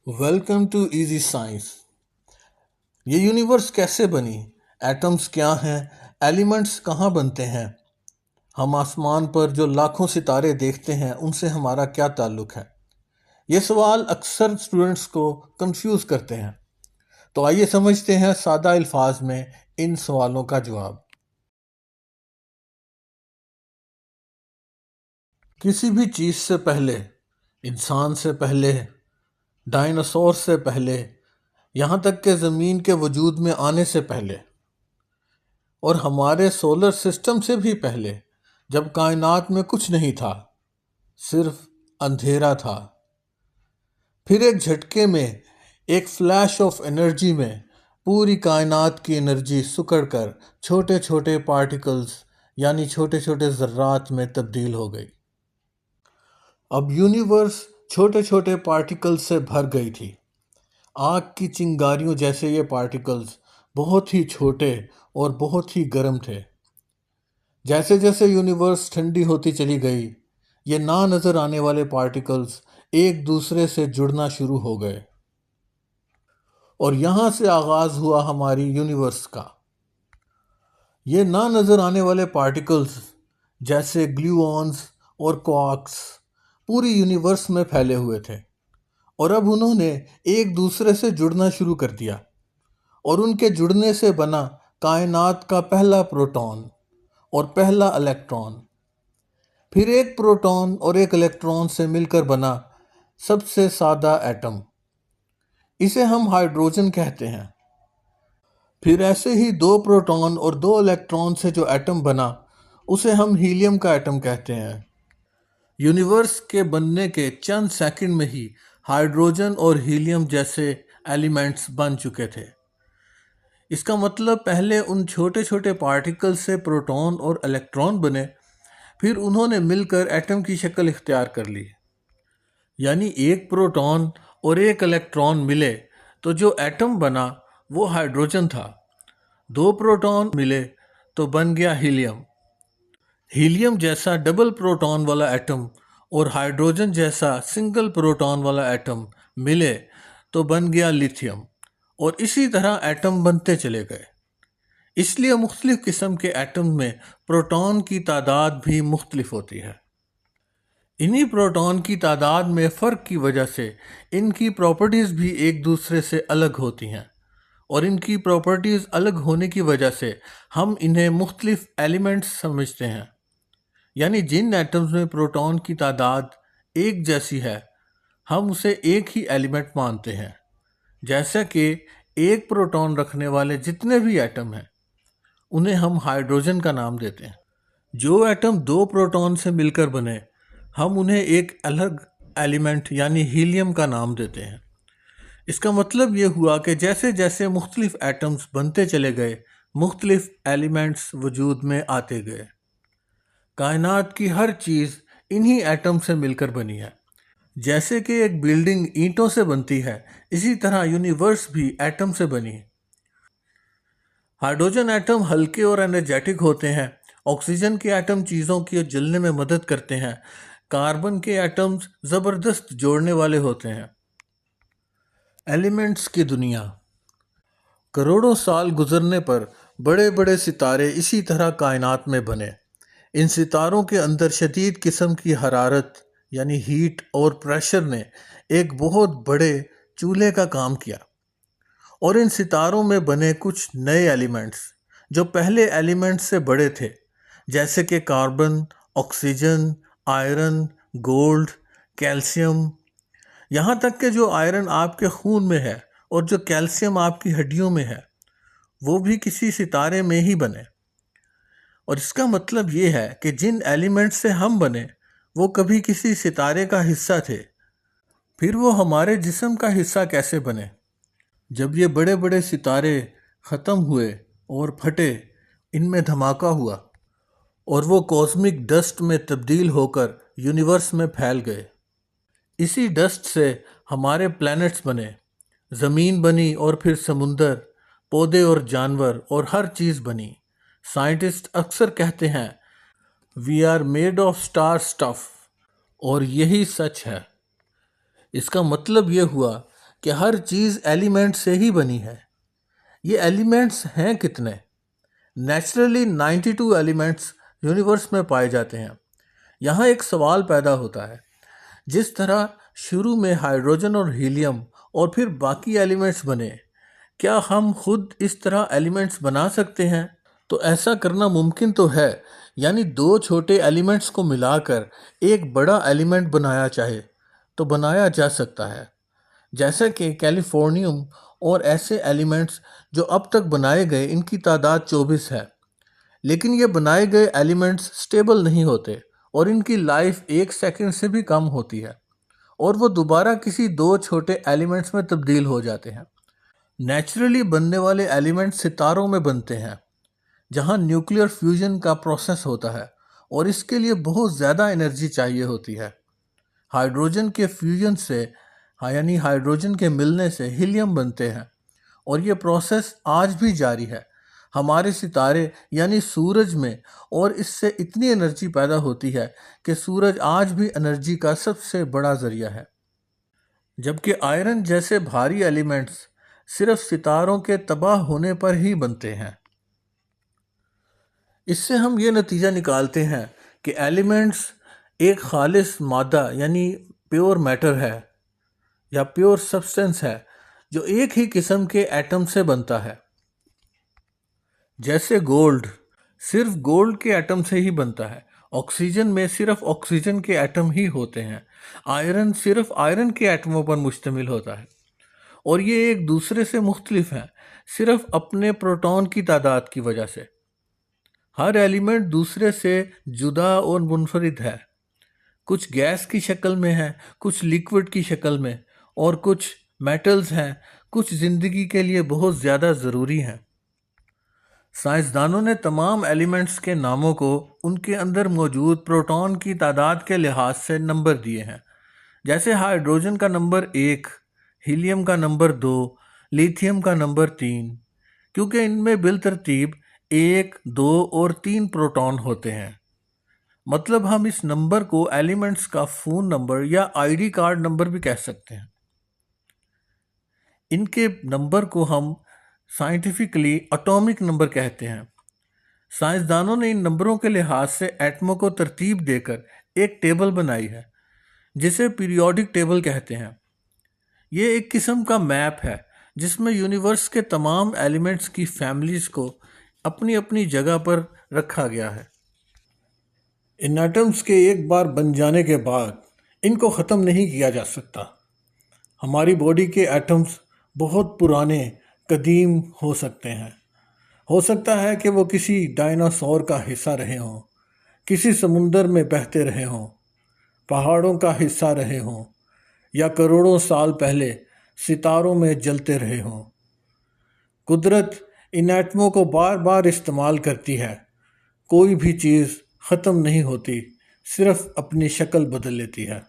Welcome too easy science. یہ universe کیسے بنی؟ ایٹمز کیا ہیں؟ ایلیمنٹس کہاں بنتے ہیں؟ ہم آسمان پر جو لاکھوں ستارے دیکھتے ہیں ان سے ہمارا کیا تعلق ہے؟ یہ سوال اکثر اسٹوڈنٹس کو کنفیوز کرتے ہیں، تو آئیے سمجھتے ہیں سادہ الفاظ میں ان سوالوں کا جواب۔ کسی بھی چیز سے پہلے، انسان سے پہلے، ڈائناسور سے پہلے، یہاں تک کہ زمین کے وجود میں آنے سے پہلے، اور ہمارے سولر سسٹم سے بھی پہلے، جب کائنات میں کچھ نہیں تھا، صرف اندھیرا تھا، پھر ایک جھٹکے میں، ایک فلیش آف انرجی میں پوری کائنات کی انرجی سکڑ کر چھوٹے چھوٹے پارٹیکلز یعنی چھوٹے چھوٹے ذرات میں تبدیل ہو گئی۔ اب یونیورس چھوٹے چھوٹے پارٹیکلز سے بھر گئی تھی۔ آگ کی چنگاریوں جیسے یہ پارٹیکلز بہت ہی چھوٹے اور بہت ہی گرم تھے۔ جیسے جیسے یونیورس ٹھنڈی ہوتی چلی گئی، یہ نہ نظر آنے والے پارٹیکلز ایک دوسرے سے جڑنا شروع ہو گئے، اور یہاں سے آغاز ہوا ہماری یونیورس کا۔ یہ نہ نظر آنے والے پارٹیکلز جیسے گلیوونز اور کوارکس پوری یونیورس میں پھیلے ہوئے تھے، اور اب انہوں نے ایک دوسرے سے جڑنا شروع کر دیا، اور ان کے جڑنے سے بنا کائنات کا پہلا پروٹون اور پہلا الیکٹران، پھر ایک پروٹون اور ایک الیکٹران سے مل کر بنا سب سے سادہ ایٹم، اسے ہم ہائیڈروجن کہتے ہیں۔ پھر ایسے ہی دو پروٹون اور دو الیکٹران سے جو ایٹم بنا اسے ہم ہیلیم کا ایٹم کہتے ہیں۔ یونیورس کے بننے کے چند سیکنڈ میں ہی ہائیڈروجن اور ہیلیم جیسے ایلیمنٹس بن چکے تھے۔ اس کا مطلب پہلے ان چھوٹے چھوٹے پارٹیکل سے پروٹون اور الیکٹران بنے، پھر انہوں نے مل کر ایٹم کی شکل اختیار کر لی۔ یعنی ایک پروٹون اور ایک الیکٹران ملے تو جو ایٹم بنا وہ ہائیڈروجن تھا، دو پروٹون ملے تو بن گیا ہیلیم، ہیلیم جیسا ڈبل پروٹون والا ایٹم اور ہائیڈروجن جیسا سنگل پروٹون والا ایٹم ملے تو بن گیا لیتھیم، اور اسی طرح ایٹم بنتے چلے گئے۔ اس لیے مختلف قسم کے ایٹم میں پروٹون کی تعداد بھی مختلف ہوتی ہے۔ انہی پروٹون کی تعداد میں فرق کی وجہ سے ان کی پراپرٹیز بھی ایک دوسرے سے الگ ہوتی ہیں، اور ان کی پراپرٹیز الگ ہونے کی وجہ سے ہم انہیں مختلف ایلیمنٹس سمجھتے ہیں۔ یعنی جن ایٹمز میں پروٹون کی تعداد ایک جیسی ہے ہم اسے ایک ہی ایلیمنٹ مانتے ہیں، جیسا کہ ایک پروٹون رکھنے والے جتنے بھی ایٹم ہیں انہیں ہم ہائیڈروجن کا نام دیتے ہیں۔ جو ایٹم دو پروٹون سے مل کر بنے ہم انہیں ایک الگ ایلیمنٹ یعنی ہیلیم کا نام دیتے ہیں۔ اس کا مطلب یہ ہوا کہ جیسے جیسے مختلف ایٹمز بنتے چلے گئے، مختلف ایلیمنٹس وجود میں آتے گئے۔ کائنات کی ہر چیز انہی ایٹم سے مل کر بنی ہے۔ جیسے کہ ایک بلڈنگ اینٹوں سے بنتی ہے، اسی طرح یونیورس بھی ایٹم سے بنی ہے۔ ہائیڈروجن ایٹم ہلکے اور انرجیٹک ہوتے ہیں، آکسیجن کے ایٹم چیزوں کی جلنے میں مدد کرتے ہیں، کاربن کے ایٹمز زبردست جوڑنے والے ہوتے ہیں۔ ایلیمنٹس کی دنیا۔ کروڑوں سال گزرنے پر بڑے بڑے ستارے اسی طرح کائنات میں بنے۔ ان ستاروں کے اندر شدید قسم کی حرارت یعنی ہیٹ اور پریشر نے ایک بہت بڑے چولہے کا کام کیا، اور ان ستاروں میں بنے کچھ نئے ایلیمنٹس جو پہلے ایلیمنٹس سے بڑے تھے، جیسے کہ carbon, oxygen, iron, gold, calcium, یہاں تک کہ جو آئرن آپ کے خون میں ہے اور جو کیلشیم آپ کی ہڈیوں میں ہے وہ بھی کسی ستارے میں ہی بنے۔ اور اس کا مطلب یہ ہے کہ جن ایلیمنٹ سے ہم بنے وہ کبھی کسی ستارے کا حصہ تھے، پھر وہ ہمارے جسم کا حصہ کیسے بنے؟ جب یہ بڑے بڑے ستارے ختم ہوئے اور پھٹے، ان میں دھماکہ ہوا اور وہ کاسمک ڈسٹ میں تبدیل ہو کر یونیورس میں پھیل گئے۔ اسی ڈسٹ سے ہمارے پلینٹس بنے، زمین بنی اور پھر سمندر، پودے اور جانور اور ہر چیز بنی۔ سائنٹسٹ اکثر کہتے ہیں we are made of star stuff, اور یہی سچ ہے۔ اس کا مطلب یہ ہوا کہ ہر چیز ایلیمنٹ سے ہی بنی ہے۔ یہ ایلیمنٹس ہیں کتنے؟ نیچرلی 92 ایلیمنٹس یونیورس میں پائے جاتے ہیں۔ یہاں ایک سوال پیدا ہوتا ہے، جس طرح شروع میں ہائیڈروجن اور ہیلیم اور پھر باقی ایلیمنٹس بنے، کیا ہم خود اس طرح ایلیمنٹس بنا سکتے ہیں؟ تو ایسا کرنا ممکن تو ہے، یعنی دو چھوٹے ایلیمنٹس کو ملا کر ایک بڑا ایلیمنٹ بنایا چاہے تو بنایا جا سکتا ہے، جیسا کہ کیلیفورنیم اور ایسے ایلیمنٹس جو اب تک بنائے گئے ان کی تعداد 24 ہے۔ لیکن یہ بنائے گئے ایلیمنٹس سٹیبل نہیں ہوتے اور ان کی لائف 1 سیکنڈ سے بھی کم ہوتی ہے، اور وہ دوبارہ کسی دو چھوٹے ایلیمنٹس میں تبدیل ہو جاتے ہیں۔ نیچرلی بننے والے ایلیمنٹس ستاروں میں بنتے ہیں، جہاں نیوکلیئر فیوژن کا پروسیس ہوتا ہے، اور اس کے لیے بہت زیادہ انرجی چاہیے ہوتی ہے۔ ہائیڈروجن کے فیوژن سے، یعنی ہائیڈروجن کے ملنے سے ہیلیم بنتے ہیں، اور یہ پروسیس آج بھی جاری ہے ہمارے ستارے یعنی سورج میں، اور اس سے اتنی انرجی پیدا ہوتی ہے کہ سورج آج بھی انرجی کا سب سے بڑا ذریعہ ہے۔ جبکہ آئرن جیسے بھاری ایلیمنٹس صرف ستاروں کے تباہ ہونے پر ہی بنتے ہیں۔ اس سے ہم یہ نتیجہ نکالتے ہیں کہ ایلیمنٹس ایک خالص مادہ یعنی پیور میٹر ہے یا پیور سبسٹنس ہے، جو ایک ہی قسم کے ایٹم سے بنتا ہے۔ جیسے گولڈ صرف گولڈ کے ایٹم سے ہی بنتا ہے، آکسیجن میں صرف آکسیجن کے ایٹم ہی ہوتے ہیں، آئرن صرف آئرن کے ایٹموں پر مشتمل ہوتا ہے، اور یہ ایک دوسرے سے مختلف ہیں صرف اپنے پروٹون کی تعداد کی وجہ سے۔ ہر ایلیمنٹ دوسرے سے جدا اور منفرد ہے، کچھ گیس کی شکل میں ہے، کچھ لیکوڈ کی شکل میں، اور کچھ میٹلز ہیں، کچھ زندگی کے لیے بہت زیادہ ضروری ہیں۔ سائنسدانوں نے تمام ایلیمنٹس کے ناموں کو ان کے اندر موجود پروٹون کی تعداد کے لحاظ سے نمبر دیے ہیں، جیسے ہائیڈروجن کا نمبر 1، ہیلیم کا نمبر 2، لیتھیم کا نمبر 3، کیونکہ ان میں بالترتیب 1، 2 اور 3 پروٹون ہوتے ہیں۔ مطلب ہم اس نمبر کو ایلیمنٹس کا فون نمبر یا آئی ڈی کارڈ نمبر بھی کہہ سکتے ہیں۔ ان کے نمبر کو ہم سائنٹیفکلی اٹامک نمبر کہتے ہیں۔ سائنسدانوں نے ان نمبروں کے لحاظ سے ایٹموں کو ترتیب دے کر ایک ٹیبل بنائی ہے، جسے پیریوڈک ٹیبل کہتے ہیں۔ یہ ایک قسم کا میپ ہے جس میں یونیورس کے تمام ایلیمنٹس کی فیملیز کو اپنی اپنی جگہ پر رکھا گیا ہے۔ ان ایٹمز کے ایک بار بن جانے کے بعد ان کو ختم نہیں کیا جا سکتا۔ ہماری باڈی کے ایٹمز بہت پرانے قدیم ہو سکتے ہیں۔ ہو سکتا ہے کہ وہ کسی ڈائناسور کا حصہ رہے ہوں، کسی سمندر میں بہتے رہے ہوں، پہاڑوں کا حصہ رہے ہوں، یا کروڑوں سال پہلے ستاروں میں جلتے رہے ہوں۔ قدرت ان ایٹموں کو بار بار استعمال کرتی ہے، کوئی بھی چیز ختم نہیں ہوتی، صرف اپنی شکل بدل لیتی ہے۔